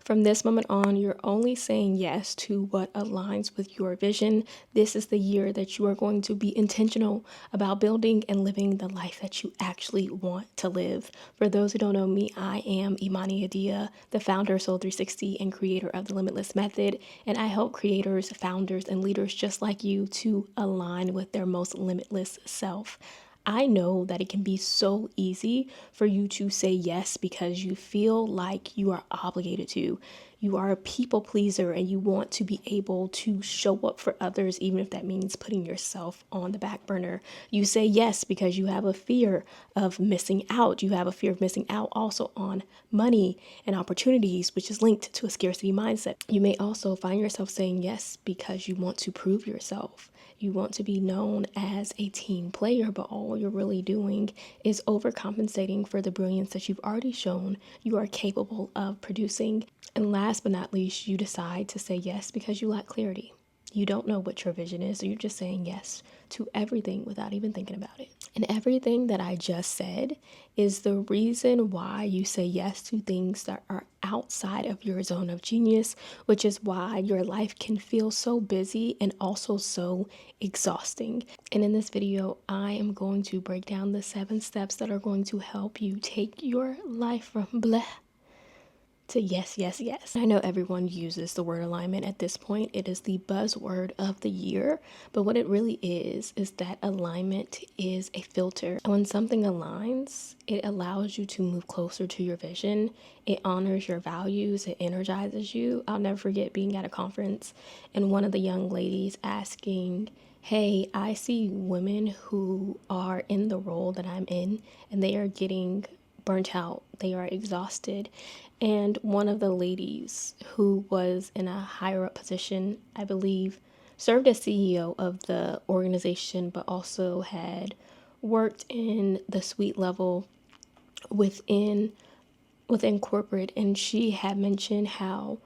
From this moment on, you're only saying yes to what aligns with your vision. This is the year that you are going to be intentional about building and living the life that you actually want to live. For those who don't know me, I am Imani Adia, the founder of Soul 360 and creator of the Limitless Method. And I help creators, founders, and leaders just like you to align with their most limitless self. I know that it can be so easy for you to say yes because you feel like you are obligated to. You are a people pleaser and you want to be able to show up for others, even if that means putting yourself on the back burner. You say yes because you have a fear of missing out. You have a fear of missing out also on money and opportunities, which is linked to a scarcity mindset. You may also find yourself saying yes because you want to prove yourself. You want to be known as a team player, but all you're really doing is overcompensating for the brilliance that you've already shown you are capable of producing. And last but not least, you decide to say yes because you lack clarity. You don't know what your vision is, so you're just saying yes to everything without even thinking about it. And everything that I just said is the reason why you say yes to things that are outside of your zone of genius, which is why your life can feel so busy and also so exhausting. And in this video, I am going to break down the 7 steps that are going to help you take your life from bleh to yes, yes, yes. I know everyone uses the word alignment at this point. It is the buzzword of the year. But what it really is that alignment is a filter. And when something aligns, it allows you to move closer to your vision. It honors your values. It energizes you. I'll never forget being at a conference and one of the young ladies asking, hey, I see women who are in the role that I'm in and they are getting burnt out, they are exhausted. And one of the ladies who was in a higher up position, I believe, served as CEO of the organization, but also had worked in the suite level within corporate. And she had mentioned how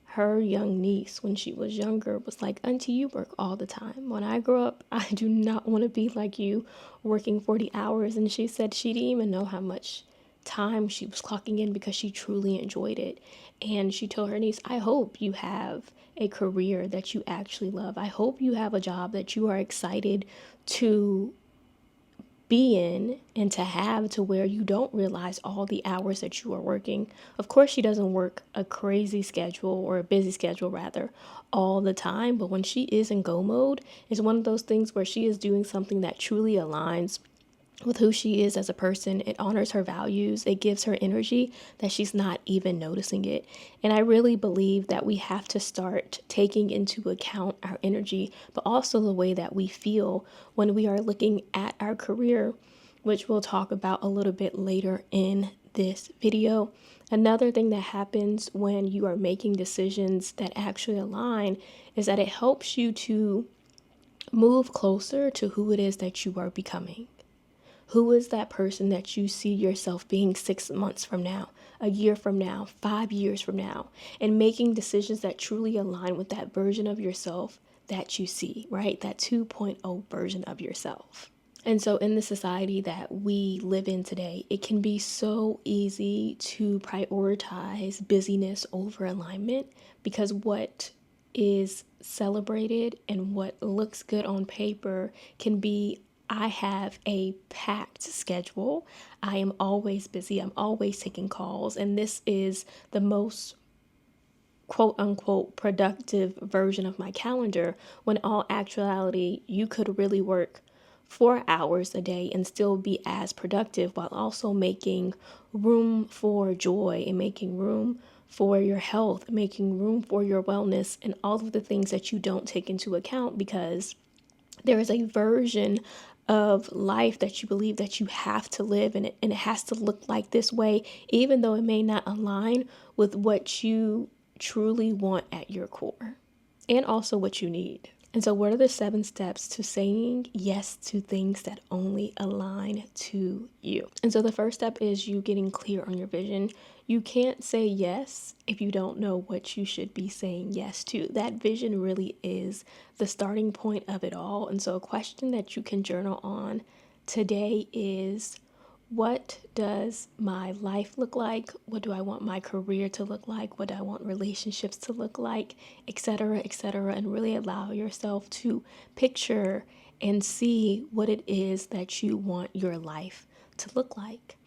her young niece, when she was younger, was like, Auntie, you work all the time. When I grow up, I do not want to be like you, working 40 hours. And she said she didn't even know how much time she was clocking in because she truly enjoyed it. And she told her niece, I hope you have a career that you actually love. I hope you have a job that you are excited to be in and to have, to where you don't realize all the hours that you are working. Of course, she doesn't work a crazy schedule, or a busy schedule rather, all the time, but when she is in go mode, it's one of those things where she is doing something that truly aligns with who she is as a person. It honors her values. It gives her energy that she's not even noticing it. And I really believe that we have to start taking into account our energy, but also the way that we feel when we are looking at our career, which we'll talk about a little bit later in this video. Another thing that happens when you are making decisions that actually align is that it helps you to move closer to who it is that you are becoming. Who is that person that you see yourself being 6 months from now, a year from now, 5 years from now, and making decisions that truly align with that version of yourself that you see, right? That 2.0 version of yourself. And so in the society that we live in today, it can be so easy to prioritize busyness over alignment, because what is celebrated and what looks good on paper can be, I have a packed schedule. I am always busy. I'm always taking calls. And this is the most quote unquote productive version of my calendar, when in all actuality, you could really work 4 hours a day and still be as productive, while also making room for joy and making room for your health, making room for your wellness, and all of the things that you don't take into account because there is a version of life that you believe that you have to live, and it has to look like this way, even though it may not align with what you truly want at your core, and also what you need. And so what are the 7 steps to saying yes to things that only align to you? And so the first step is you getting clear on your vision. You can't say yes if you don't know what you should be saying yes to. That vision really is the starting point of it all. And so a question that you can journal on today is, What does my life look like? What do I want my career to look like? What do I want relationships to look like? Etc., etc. And really allow yourself to picture and see what it is that you want your life to look like.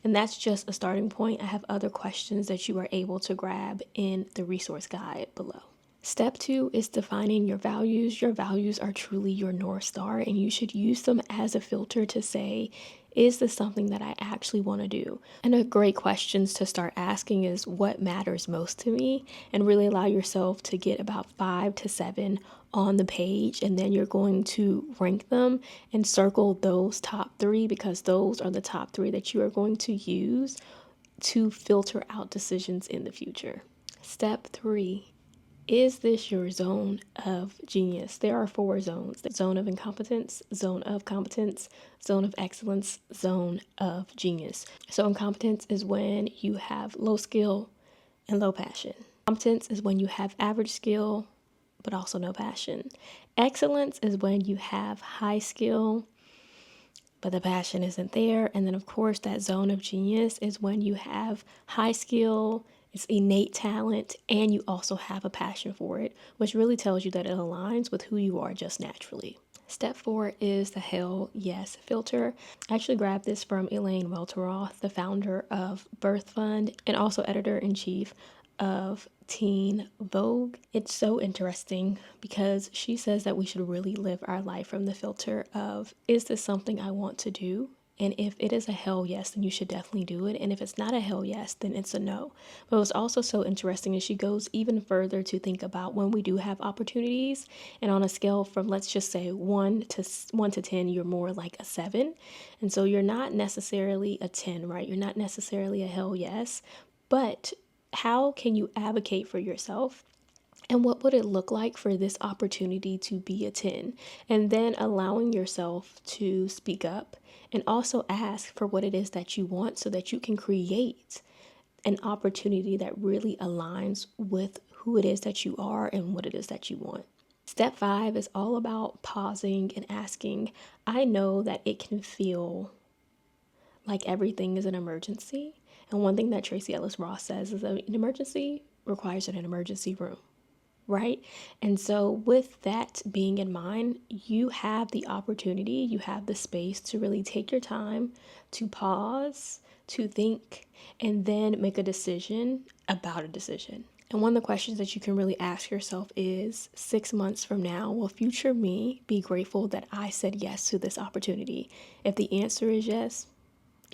And that's just a starting point. I have other questions that you are able to grab in the resource guide below. Step 2 is defining your values. Your values are truly your North Star, and you should use them as a filter to say, is this something that I actually want to do? And a great questions to start asking is, what matters most to me? And really allow yourself to get about 5 to 7 on the page, and then you're going to rank them and circle those top 3, because those are the top 3 that you are going to use to filter out decisions in the future. Step 3, is this your zone of genius? There are 4 zones: the zone of incompetence, zone of competence, zone of excellence, zone of genius. So incompetence is when you have low skill and low passion. Competence is when you have average skill but also no passion. Excellence is when you have high skill but the passion isn't there. And then, of course, that zone of genius is when you have high skill, it's innate talent, and you also have a passion for it, which really tells you that it aligns with who you are just naturally. Step 4 is the hell yes filter. I actually grabbed this from Elaine Welteroth, the founder of Birth Fund and also editor-in-chief of Teen Vogue. It's so interesting because she says that we should really live our life from the filter of, is this something I want to do? And if it is a hell yes, then you should definitely do it. And if it's not a hell yes, then it's a no. But what's also so interesting is she goes even further to think about when we do have opportunities. And on a scale from, let's just say 1 to 10, you're more like a 7. And so you're not necessarily a 10, right? You're not necessarily a hell yes. But how can you advocate for yourself? And what would it look like for this opportunity to be a 10? And then allowing yourself to speak up and also ask for what it is that you want so that you can create an opportunity that really aligns with who it is that you are and what it is that you want. Step 5 is all about pausing and asking. I know that it can feel like everything is an emergency. And one thing that Tracy Ellis Ross says is that an emergency requires an emergency room, right? And so with that being in mind, you have the opportunity, you have the space to really take your time to pause, to think, and then make a decision about a decision. And one of the questions that you can really ask yourself is, 6 months from now, will future me be grateful that I said yes to this opportunity? If the answer is yes,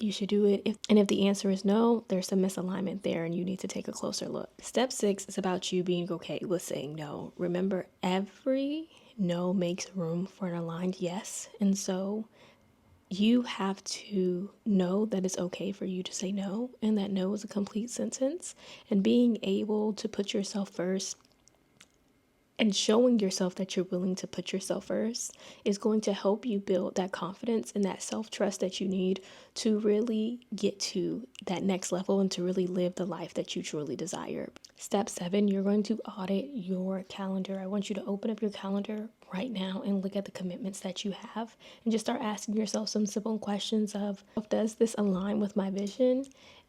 you should do it. If the answer is no, there's some misalignment there and you need to take a closer look. Step 6 is about you being okay with saying no. Remember, every no makes room for an aligned yes. And so you have to know that it's okay for you to say no, and that no is a complete sentence. And being able to put yourself first and showing yourself that you're willing to put yourself first is going to help you build that confidence and that self-trust that you need to really get to that next level and to really live the life that you truly desire. Step 7, you're going to audit your calendar. I want you to open up your calendar right now and look at the commitments that you have and just start asking yourself some simple questions of, does this align with my vision?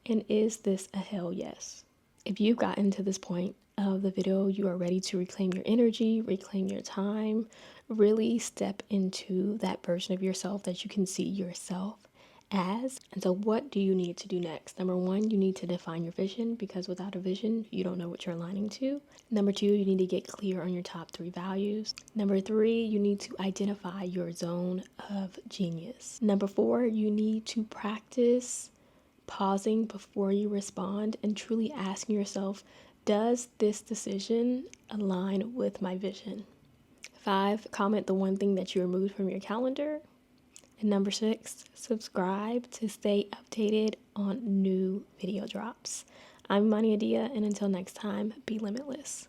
And is this a hell yes? If you've gotten to this point of the video, you are ready to reclaim your energy, reclaim your time, really step into that version of yourself that you can see yourself as. And so what do you need to do next? Number 1, you need to define your vision, because without a vision, you don't know what you're aligning to. Number 2, you need to get clear on your top 3 values. Number 3, you need to identify your zone of genius. Number 4, you need to practice pausing before you respond and truly asking yourself, does this decision align with my vision? 5, comment the one thing that you removed from your calendar. And number 6, subscribe to stay updated on new video drops. I'm Imani Adia, and until next time, be limitless.